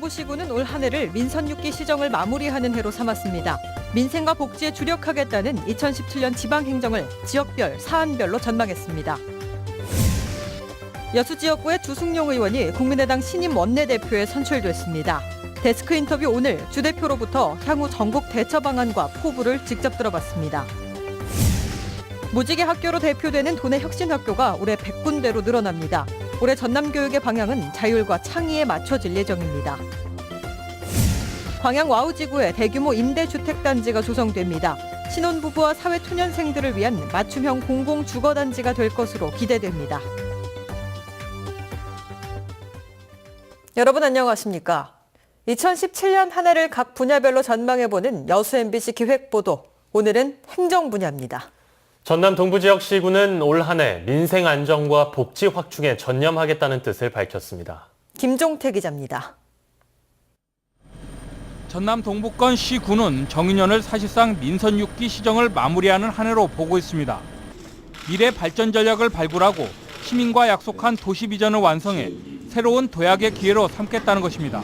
동부시군은 올 한 해를 민선 6기 시정을 마무리하는 해로 삼았습니다. 민생과 복지에 주력하겠다는 2017년 지방행정을 지역별, 사안별로 전망했습니다. 여수지역구의 주승용 의원이 국민의당 신임 원내대표에 선출됐습니다. 데스크 인터뷰 오늘 주 대표로부터 향후 전국 대처 방안과 포부를 직접 들어봤습니다. 무지개 학교로 대표되는 도내 혁신학교가 올해 100군데로 늘어납니다. 올해 전남교육의 방향은 자율과 창의에 맞춰질 예정입니다. 광양 와우지구에 대규모 임대주택단지가 조성됩니다. 신혼부부와 사회초년생들을 위한 맞춤형 공공주거단지가 될 것으로 기대됩니다. 여러분 안녕하십니까? 2017년 한 해를 각 분야별로 전망해보는 여수 MBC 기획보도. 오늘은 행정 분야입니다. 전남 동부지역시군은 올 한 해 민생 안정과 복지 확충에 전념하겠다는 뜻을 밝혔습니다. 김종태 기자입니다. 전남 동부권 시군은 정인연을 사실상 민선 6기 시정을 마무리하는 한 해로 보고 있습니다. 미래 발전 전략을 발굴하고 시민과 약속한 도시 비전을 완성해 새로운 도약의 기회로 삼겠다는 것입니다.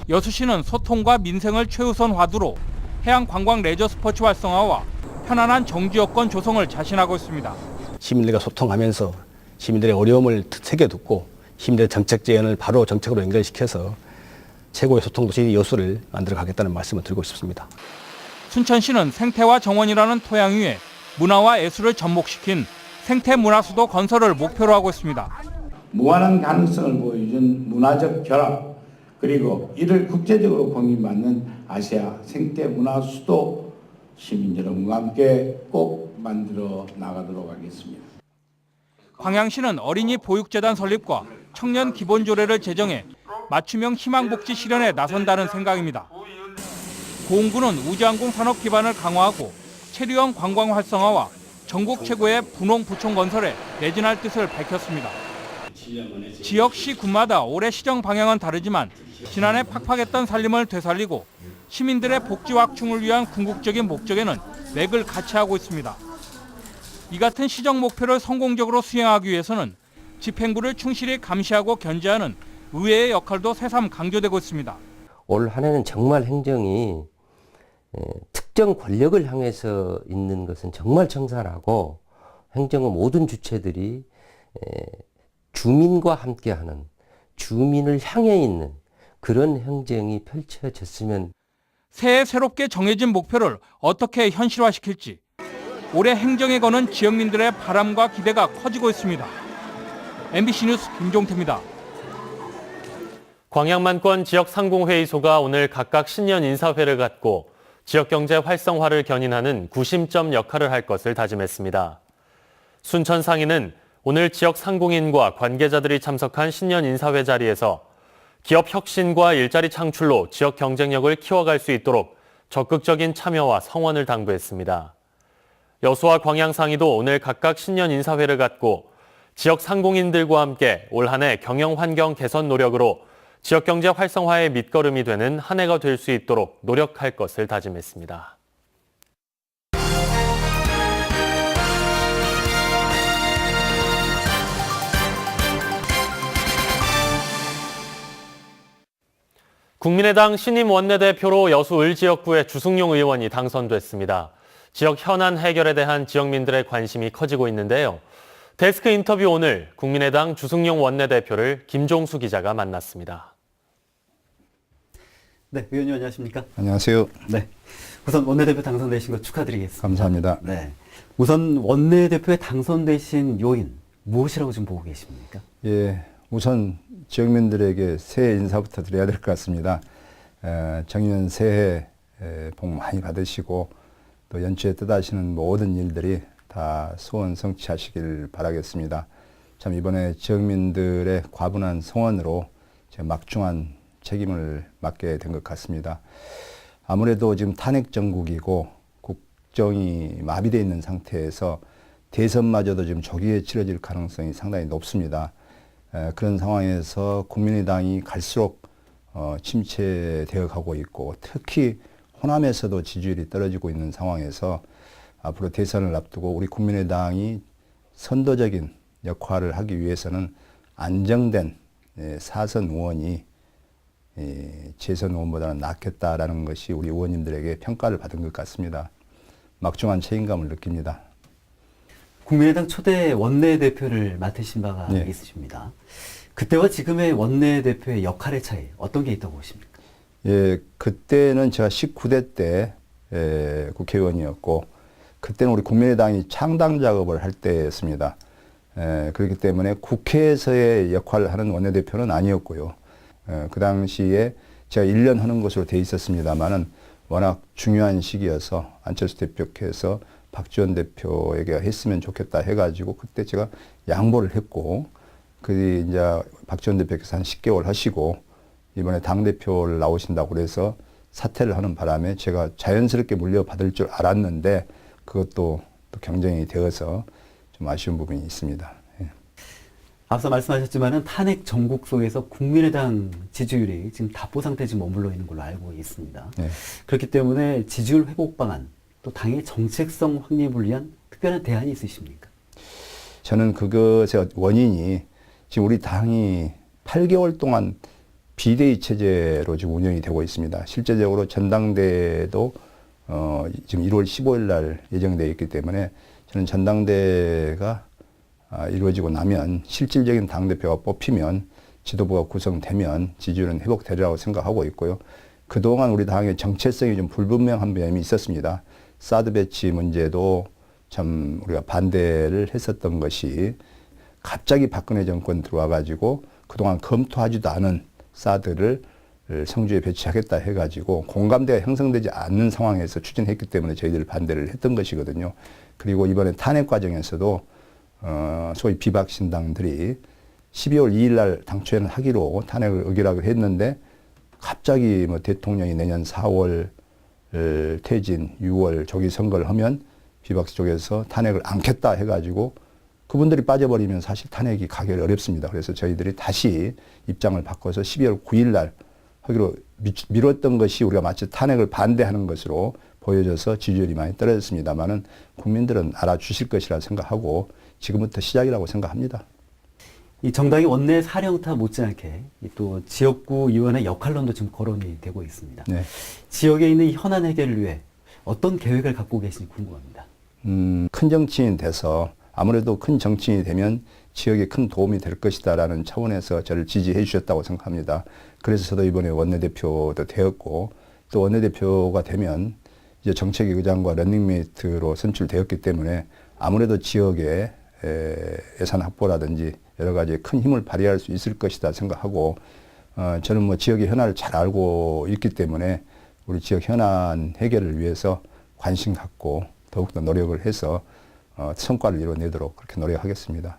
여수시는 소통과 민생을 최우선 화두로 해양 관광 레저 스포츠 활성화와 편안한 정주 여건 조성을 자신하고 있습니다. 시민들과 소통하면서 시민들의 어려움을 새겨듣고 시민들의 정책 제안을 바로 정책으로 연결시켜서 최고의 소통도시 여수를 만들어 가겠다는 말씀을 드리고 싶습니다. 순천시는 생태와 정원이라는 토양 위에 문화와 예술을 접목시킨 생태문화수도 건설을 목표로 하고 있습니다. 무한한 가능성을 보여준 문화적 결합, 그리고 이를 국제적으로 공인받는 아시아 생태문화수도 시민 여러분과 함께 꼭 만들어 나가도록 하겠습니다. 광양시는 어린이 보육재단 설립과 청년 기본조례를 제정해 맞춤형 희망복지 실현에 나선다는 생각입니다. 고흥군은 우주항공 산업 기반을 강화하고 체류형 관광 활성화와 전국 최고의 분홍 부촌 건설에 매진할 뜻을 밝혔습니다. 지역시 군마다 올해 시정 방향은 다르지만 지난해 팍팍했던 살림을 되살리고 시민들의 복지 확충을 위한 궁극적인 목적에는 맥을 같이 하고 있습니다. 이 같은 시정 목표를 성공적으로 수행하기 위해서는 집행부를 충실히 감시하고 견제하는 의회의 역할도 새삼 강조되고 있습니다. 올 한 해는 정말 행정이 특정 권력을 향해서 있는 것은 정말 청산하고 행정의 모든 주체들이 주민과 함께하는, 주민을 향해 있는 그런 행정이 펼쳐졌으면. 새해 새롭게 정해진 목표를 어떻게 현실화시킬지 올해 행정에 거는 지역민들의 바람과 기대가 커지고 있습니다. MBC 뉴스 김종태입니다. 광양만권 지역상공회의소가 오늘 각각 신년 인사회를 갖고 지역경제 활성화를 견인하는 구심점 역할을 할 것을 다짐했습니다. 순천상인은 오늘 지역 상공인과 관계자들이 참석한 신년 인사회 자리에서 기업 혁신과 일자리 창출로 지역 경쟁력을 키워갈 수 있도록 적극적인 참여와 성원을 당부했습니다. 여수와 광양상의도 오늘 각각 신년 인사회를 갖고 지역 상공인들과 함께 올 한 해 경영 환경 개선 노력으로 지역 경제 활성화의 밑거름이 되는 한 해가 될 수 있도록 노력할 것을 다짐했습니다. 국민의당 신임 원내대표로 여수 을지역구의 주승용 의원이 당선됐습니다. 지역 현안 해결에 대한 지역민들의 관심이 커지고 있는데요. 데스크 인터뷰 오늘 국민의당 주승용 원내대표를 김종수 기자가 만났습니다. 네, 의원님 안녕하십니까? 안녕하세요. 네, 우선 원내대표 당선되신 거 축하드리겠습니다. 감사합니다. 네, 우선 원내대표에 당선되신 요인 무엇이라고 지금 보고 계십니까? 예, 우선 지역민들에게 새해 인사부터 드려야 될 것 같습니다. 정년 새해 복 많이 받으시고 또 연초에 뜻하시는 모든 일들이 다 소원 성취하시길 바라겠습니다. 참 이번에 지역민들의 과분한 성원으로 제가 막중한 책임을 맡게 된 것 같습니다. 아무래도 지금 탄핵 정국이고 국정이 마비되어 있는 상태에서 대선마저도 지금 조기에 치러질 가능성이 상당히 높습니다. 그런 상황에서 국민의당이 갈수록 침체되어 가고 있고 특히 호남에서도 지지율이 떨어지고 있는 상황에서 앞으로 대선을 앞두고 우리 국민의당이 선도적인 역할을 하기 위해서는 안정된 사선 의원이 재선 의원보다는 낫겠다라는 것이 우리 의원님들에게 평가를 받은 것 같습니다. 막중한 책임감을 느낍니다. 국민의당 초대 원내대표를 맡으신 바가 네. 있으십니다. 그때와 지금의 원내대표의 역할의 차이 어떤 게 있다고 보십니까? 예, 그때는 제가 19대 때 국회의원이었고 그때는 우리 국민의당이 창당 작업을 할 때였습니다. 그렇기 때문에 국회에서의 역할을 하는 원내대표는 아니었고요. 그 당시에 제가 1년 하는 것으로 돼 있었습니다만은 워낙 중요한 시기여서 안철수 대표께서 박지원 대표에게 했으면 좋겠다 해가지고 그때 제가 양보를 했고 그 이제 박지원 대표께서 한 10개월 하시고 이번에 당대표를 나오신다고 그래서 사퇴를 하는 바람에 제가 자연스럽게 물려받을 줄 알았는데 그것도 또 경쟁이 되어서 좀 아쉬운 부분이 있습니다. 예. 앞서 말씀하셨지만은 탄핵 전국 속에서 국민의당 지지율이 지금 답보 상태에 지금 머물러 있는 걸로 알고 있습니다. 네. 그렇기 때문에 지지율 회복 방안, 또 당의 정책성 확립을 위한 특별한 대안이 있으십니까? 저는 그것의 원인이 지금 우리 당이 8개월 동안 비대위 체제로 지금 운영이 되고 있습니다. 실제적으로 전당대회도 지금 1월 15일 날 예정되어 있기 때문에 저는 전당대회가 이루어지고 나면 실질적인 당대표가 뽑히면 지도부가 구성되면 지지율은 회복되리라고 생각하고 있고요. 그동안 우리 당의 정체성이 좀 불분명한 면이 있었습니다. 사드 배치 문제도 참 우리가 반대를 했었던 것이 갑자기 박근혜 정권 들어와 가지고 그동안 검토하지도 않은 사드를 성주에 배치하겠다 해가지고 공감대가 형성되지 않는 상황에서 추진했기 때문에 저희들 반대를 했던 것이거든요. 그리고 이번에 탄핵 과정에서도 소위 비박신당들이 12월 2일 날 당초에는 하기로 탄핵을 의결하기로 했는데 갑자기 뭐 대통령이 내년 4월 퇴진, 6월 조기 선거를 하면 비박 쪽에서 탄핵을 안겠다 해가지고 그분들이 빠져버리면 사실 탄핵이 가기 어렵습니다. 그래서 저희들이 다시 입장을 바꿔서 12월 9일 날 하기로 미뤘던 것이 우리가 마치 탄핵을 반대하는 것으로 보여져서 지지율이 많이 떨어졌습니다만은 국민들은 알아주실 것이라 생각하고 지금부터 시작이라고 생각합니다. 이 정당의 원내 사령탑 못지않게 또 지역구 의원의 역할론도 지금 거론이 되고 있습니다. 네. 지역에 있는 이 현안 해결을 위해 어떤 계획을 갖고 계신지 궁금합니다. 큰 정치인 돼서 아무래도 큰 정치인이 되면 지역에 큰 도움이 될 것이다라는 차원에서 저를 지지해 주셨다고 생각합니다. 그래서 저도 이번에 원내대표도 되었고 또 원내대표가 되면 이제 정책위 의장과 런닝메이트로 선출되었기 때문에 아무래도 지역에 예산 확보라든지 여러 가지 큰 힘을 발휘할 수 있을 것이다 생각하고 저는 뭐 지역의 현안을 잘 알고 있기 때문에 우리 지역 현안 해결을 위해서 관심 갖고 더욱더 노력을 해서 성과를 이뤄내도록 그렇게 노력하겠습니다.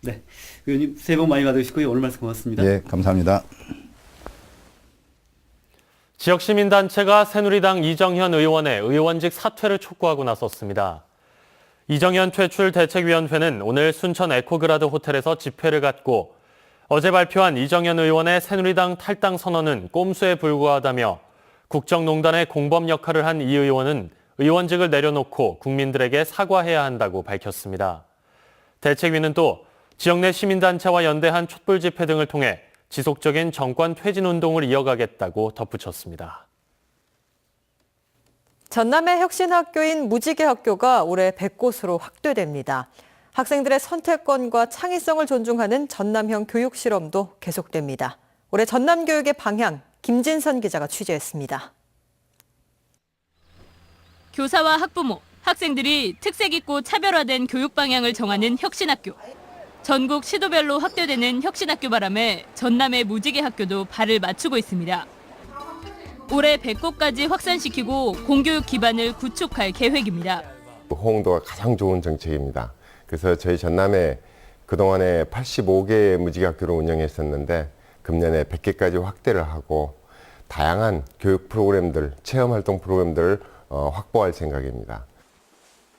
네, 의원님 새해 복 많이 받으시고요. 오늘 말씀 고맙습니다. 예, 감사합니다. 지역 시민단체가 새누리당 이정현 의원의 의원직 사퇴를 촉구하고 나섰습니다. 이정현 퇴출대책위원회는 오늘 순천 에코그라드 호텔에서 집회를 갖고 어제 발표한 이정현 의원의 새누리당 탈당 선언은 꼼수에 불과하다며 국정농단의 공범 역할을 한 이 의원은 의원직을 내려놓고 국민들에게 사과해야 한다고 밝혔습니다. 대책위는 또 지역 내 시민단체와 연대한 촛불 집회 등을 통해 지속적인 정권 퇴진 운동을 이어가겠다고 덧붙였습니다. 전남의 혁신학교인 무지개 학교가 올해 100곳으로 확대됩니다. 학생들의 선택권과 창의성을 존중하는 전남형 교육 실험도 계속됩니다. 올해 전남 교육의 방향, 김진선 기자가 취재했습니다. 교사와 학부모, 학생들이 특색 있고 차별화된 교육 방향을 정하는 혁신학교. 전국 시도별로 확대되는 혁신학교 바람에 전남의 무지개 학교도 발을 맞추고 있습니다. 올해 100곳까지 확산시키고 공교육 기반을 구축할 계획입니다. 호응도가 가장 좋은 정책입니다. 그래서 저희 전남에 그동안에 85개의 무지개 학교를 운영했었는데 금년에 100개까지 확대를 하고 다양한 교육 프로그램들, 체험활동 프로그램들을 확보할 생각입니다.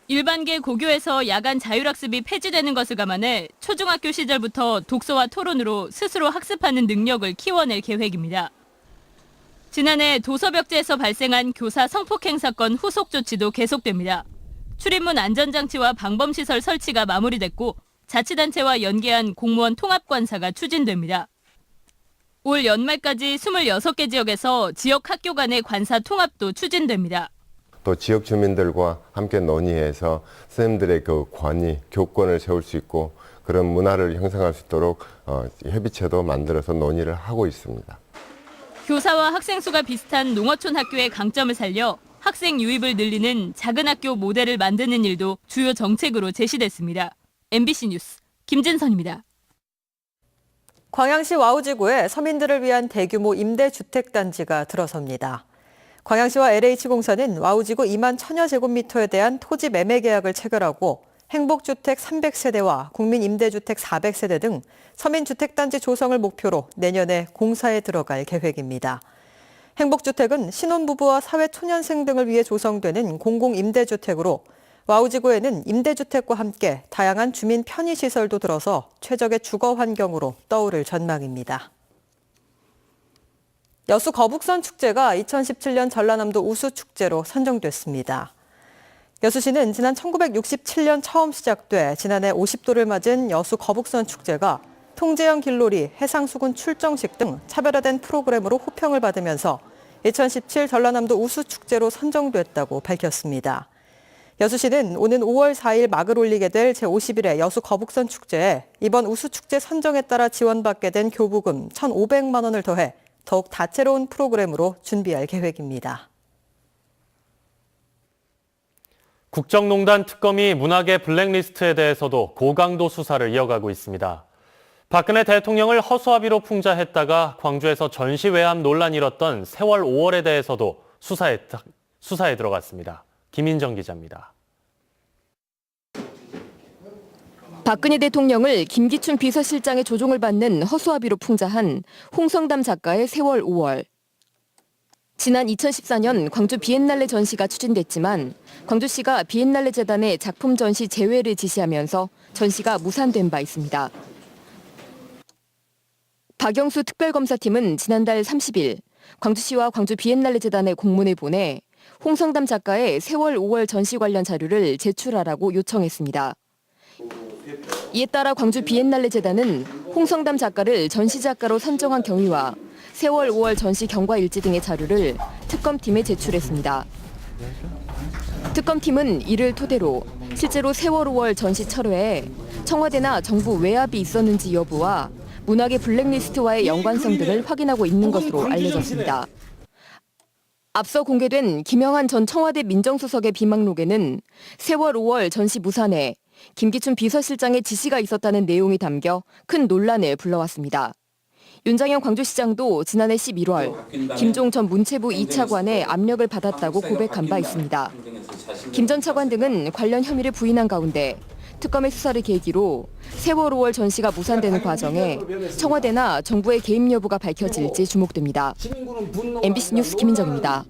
일반계 고교에서 야간 자율학습이 폐지되는 것을 감안해 초중학교 시절부터 독서와 토론으로 스스로 학습하는 능력을 키워낼 계획입니다. 지난해 도서벽지에서 발생한 교사 성폭행 사건 후속 조치도 계속됩니다. 출입문 안전장치와 방범시설 설치가 마무리됐고 자치단체와 연계한 공무원 통합관사가 추진됩니다. 올 연말까지 26개 지역에서 지역 학교 간의 관사 통합도 추진됩니다. 또 지역 주민들과 함께 논의해서 선생님들의 그 권위, 교권을 세울 수 있고 그런 문화를 형성할 수 있도록 협의체도 만들어서 논의를 하고 있습니다. 교사와 학생 수가 비슷한 농어촌 학교의 강점을 살려 학생 유입을 늘리는 작은 학교 모델을 만드는 일도 주요 정책으로 제시됐습니다. MBC 뉴스 김진선입니다. 광양시 와우지구에 서민들을 위한 대규모 임대주택단지가 들어섭니다. 광양시와 LH공사는 와우지구 2만 1,000여 제곱미터에 대한 토지 매매 계약을 체결하고 행복주택 300세대와 국민임대주택 400세대 등 서민주택단지 조성을 목표로 내년에 공사에 들어갈 계획입니다. 행복주택은 신혼부부와 사회초년생 등을 위해 조성되는 공공임대주택으로 와우지구에는 임대주택과 함께 다양한 주민 편의시설도 들어서 최적의 주거 환경으로 떠오를 전망입니다. 여수 거북선 축제가 2017년 전라남도 우수축제로 선정됐습니다. 여수시는 지난 1967년 처음 시작돼 지난해 50도를 맞은 여수 거북선 축제가 통제형 길놀이, 해상수군 출정식 등 차별화된 프로그램으로 호평을 받으면서 2017 전라남도 우수축제로 선정됐다고 밝혔습니다. 여수시는 오는 5월 4일 막을 올리게 될 제51회 여수 거북선 축제에 이번 우수축제 선정에 따라 지원받게 된 교부금 1,500만 원을 더해 더욱 다채로운 프로그램으로 준비할 계획입니다. 국정농단 특검이 문화계 블랙리스트에 대해서도 고강도 수사를 이어가고 있습니다. 박근혜 대통령을 허수아비로 풍자했다가 광주에서 전시외압 논란이 일었던 세월 5월에 대해서도 수사에 들어갔습니다. 김인정 기자입니다. 박근혜 대통령을 김기춘 비서실장의 조종을 받는 허수아비로 풍자한 홍성담 작가의 세월 5월. 지난 2014년 광주 비엔날레 전시가 추진됐지만 광주시가 비엔날레 재단에 작품 전시 제외를 지시하면서 전시가 무산된 바 있습니다. 박영수 특별검사팀은 지난달 30일 광주시와 광주 비엔날레 재단에 공문을 보내 홍성담 작가의 세월 5월 전시 관련 자료를 제출하라고 요청했습니다. 이에 따라 광주 비엔날레 재단은 홍성담 작가를 전시작가로 선정한 경위와 세월 5월 전시 경과 일지 등의 자료를 특검팀에 제출했습니다. 특검팀은 이를 토대로 실제로 세월 5월 전시 철회에 청와대나 정부 외압이 있었는지 여부와 문학의 블랙리스트와의 연관성 등을 확인하고 있는 것으로 알려졌습니다. 앞서 공개된 김영한 전 청와대 민정수석의 비망록에는 세월 5월 전시 무산에 김기춘 비서실장의 지시가 있었다는 내용이 담겨 큰 논란을 불러왔습니다. 윤장현 광주시장도 지난해 11월 김종 전 문체부 2차관의 압력을 받았다고 고백한 바 있습니다. 김 전 차관 등은 관련 혐의를 부인한 가운데 특검의 수사를 계기로 세월 5월 전시가 무산되는 과정에 청와대나 정부의 개입 여부가 밝혀질지 주목됩니다. MBC 뉴스 김인정입니다.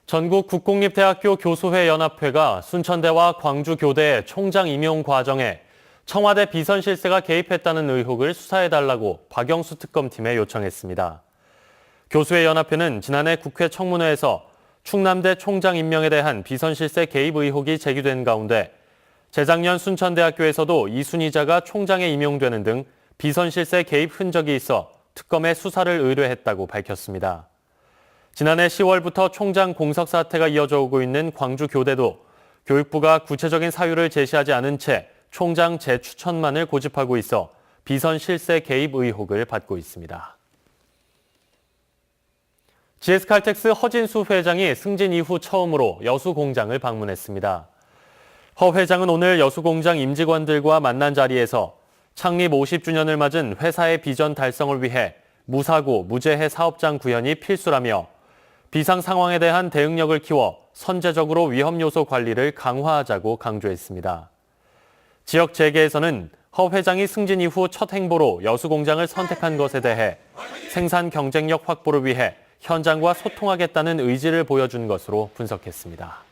전국 국공립대학교 교수회 연합회가 순천대와 광주교대 총장 임용 과정에 청와대 비선실세가 개입했다는 의혹을 수사해달라고 박영수 특검팀에 요청했습니다. 교수회 연합회는 지난해 국회 청문회에서 충남대 총장 임명에 대한 비선실세 개입 의혹이 제기된 가운데 재작년 순천대학교에서도 이순희자가 총장에 임용되는 등 비선실세 개입 흔적이 있어 특검에 수사를 의뢰했다고 밝혔습니다. 지난해 10월부터 총장 공석 사태가 이어져 오고 있는 광주교대도 교육부가 구체적인 사유를 제시하지 않은 채 총장 재추천만을 고집하고 있어 비선실세 개입 의혹을 받고 있습니다. GS칼텍스 허진수 회장이 승진 이후 처음으로 여수공장을 방문했습니다. 허 회장은 오늘 여수공장 임직원들과 만난 자리에서 창립 50주년을 맞은 회사의 비전 달성을 위해 무사고, 무재해 사업장 구현이 필수라며 비상 상황에 대한 대응력을 키워 선제적으로 위험 요소 관리를 강화하자고 강조했습니다. 지역 재계에서는 허 회장이 승진 이후 첫 행보로 여수공장을 선택한 것에 대해 생산 경쟁력 확보를 위해 현장과 소통하겠다는 의지를 보여준 것으로 분석했습니다.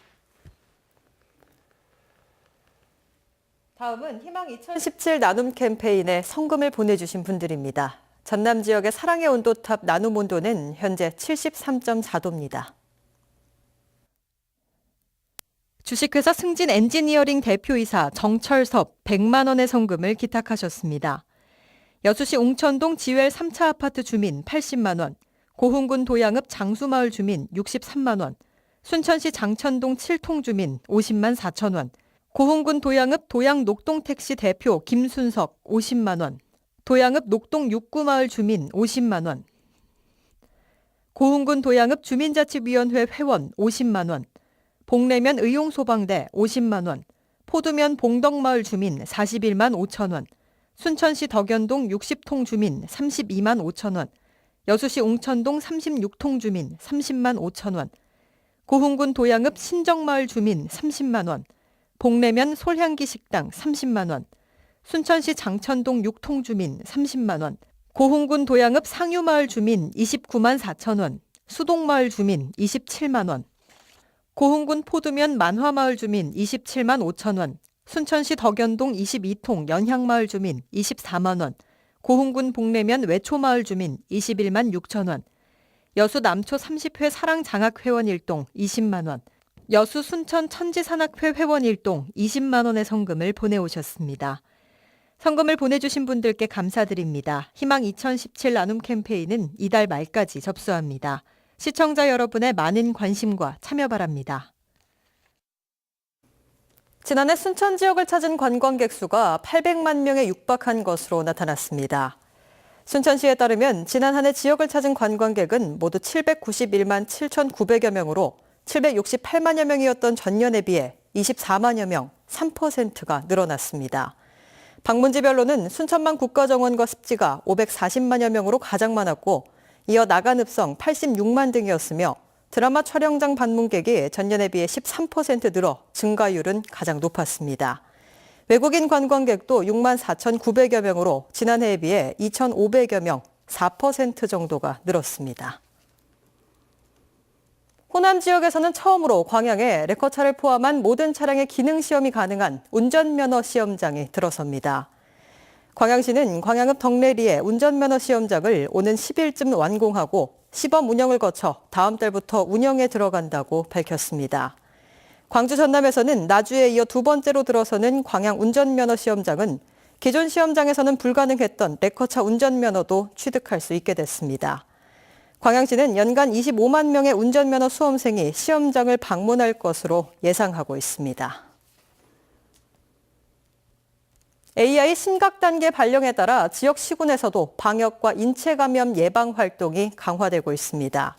다음은 희망 2017 나눔 캠페인에 성금을 보내주신 분들입니다. 전남 지역의 사랑의 온도탑 나눔 온도는 현재 73.4도입니다. 주식회사 승진 엔지니어링 대표이사 정철섭 100만 원의 성금을 기탁하셨습니다. 여수시 웅천동 지웰 3차 아파트 주민 80만 원, 고흥군 도양읍 장수마을 주민 63만 원, 순천시 장천동 7통 주민 50만 4천 원, 고흥군 도양읍 도양녹동택시 대표 김순석 50만 원, 도양읍 녹동 6구마을 주민 50만 원, 고흥군 도양읍 주민자치위원회 회원 50만 원, 복내면 의용소방대 50만 원, 포두면 봉덕마을 주민 41만 5천 원, 순천시 덕연동 60통 주민 32만 5천 원, 여수시 웅천동 36통 주민 30만 5천 원, 고흥군 도양읍 신정마을 주민 30만 원, 복내면 솔향기 식당 30만 원, 순천시 장천동 6통 주민 30만 원, 고흥군 도양읍 상유마을 주민 29만 4천 원, 수동마을 주민 27만 원, 고흥군 포두면 만화마을 주민 27만 5천 원, 순천시 덕연동 22통 연향마을 주민 24만 원, 고흥군 복내면 외초마을 주민 21만 6천 원, 여수 남초 30회 사랑장학회원 1동 20만 원, 여수 순천 천지산악회 회원 1동 20만 원의 성금을 보내오셨습니다. 성금을 보내주신 분들께 감사드립니다. 희망 2017 나눔 캠페인은 이달 말까지 접수합니다. 시청자 여러분의 많은 관심과 참여 바랍니다. 지난해 순천 지역을 찾은 관광객 수가 800만 명에 육박한 것으로 나타났습니다. 순천시에 따르면 지난 한 해 지역을 찾은 관광객은 모두 791만 7,900여 명으로 768만여 명이었던 전년에 비해 24만여 명, 3%가 늘어났습니다. 방문지별로는 순천만 국가정원과 습지가 540만여 명으로 가장 많았고 이어 나간읍성 86만 등이었으며 드라마 촬영장 방문객이 전년에 비해 13% 늘어 증가율은 가장 높았습니다. 외국인 관광객도 6만 4,900여 명으로 지난해에 비해 2,500여 명, 4% 정도가 늘었습니다. 호남 지역에서는 처음으로 광양에 레커차를 포함한 모든 차량의 기능시험이 가능한 운전면허 시험장이 들어섭니다. 광양시는 광양읍 덕내리의 운전면허 시험장을 오는 10일쯤 완공하고 시범 운영을 거쳐 다음 달부터 운영에 들어간다고 밝혔습니다. 광주 전남에서는 나주에 이어 두 번째로 들어서는 광양 운전면허 시험장은 기존 시험장에서는 불가능했던 레커차 운전면허도 취득할 수 있게 됐습니다. 광양시는 연간 25만 명의 운전면허 수험생이 시험장을 방문할 것으로 예상하고 있습니다. AI 심각 단계 발령에 따라 지역 시군에서도 방역과 인체 감염 예방 활동이 강화되고 있습니다.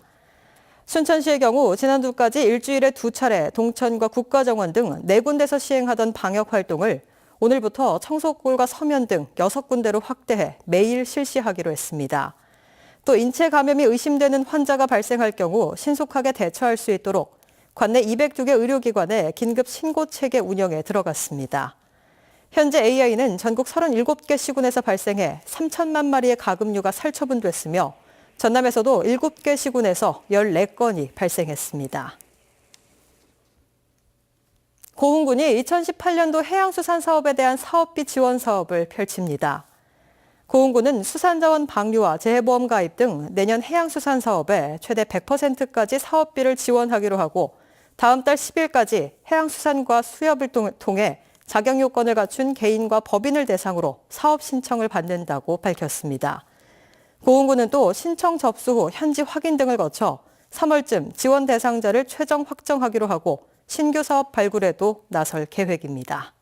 순천시의 경우 지난주까지 일주일에 2차례 동천과 국가정원 등 4군데서 시행하던 방역 활동을 오늘부터 청소골과 서면 등 6군데로 확대해 매일 실시하기로 했습니다. 또 인체 감염이 의심되는 환자가 발생할 경우 신속하게 대처할 수 있도록 관내 202개 의료기관에 긴급 신고 체계 운영에 들어갔습니다. 현재 AI는 전국 37개 시군에서 발생해 3천만 마리의 가금류가 살처분됐으며 전남에서도 7개 시군에서 14건이 발생했습니다. 고흥군이 2018년도 해양수산사업에 대한 사업비 지원 사업을 펼칩니다. 고흥군은 수산자원 방류와 재해보험 가입 등 내년 해양수산사업에 최대 100%까지 사업비를 지원하기로 하고 다음 달 10일까지 해양수산과 수협을 통해 자격 요건을 갖춘 개인과 법인을 대상으로 사업 신청을 받는다고 밝혔습니다. 고흥군은 또 신청 접수 후 현지 확인 등을 거쳐 3월쯤 지원 대상자를 최종 확정하기로 하고 신규 사업 발굴에도 나설 계획입니다.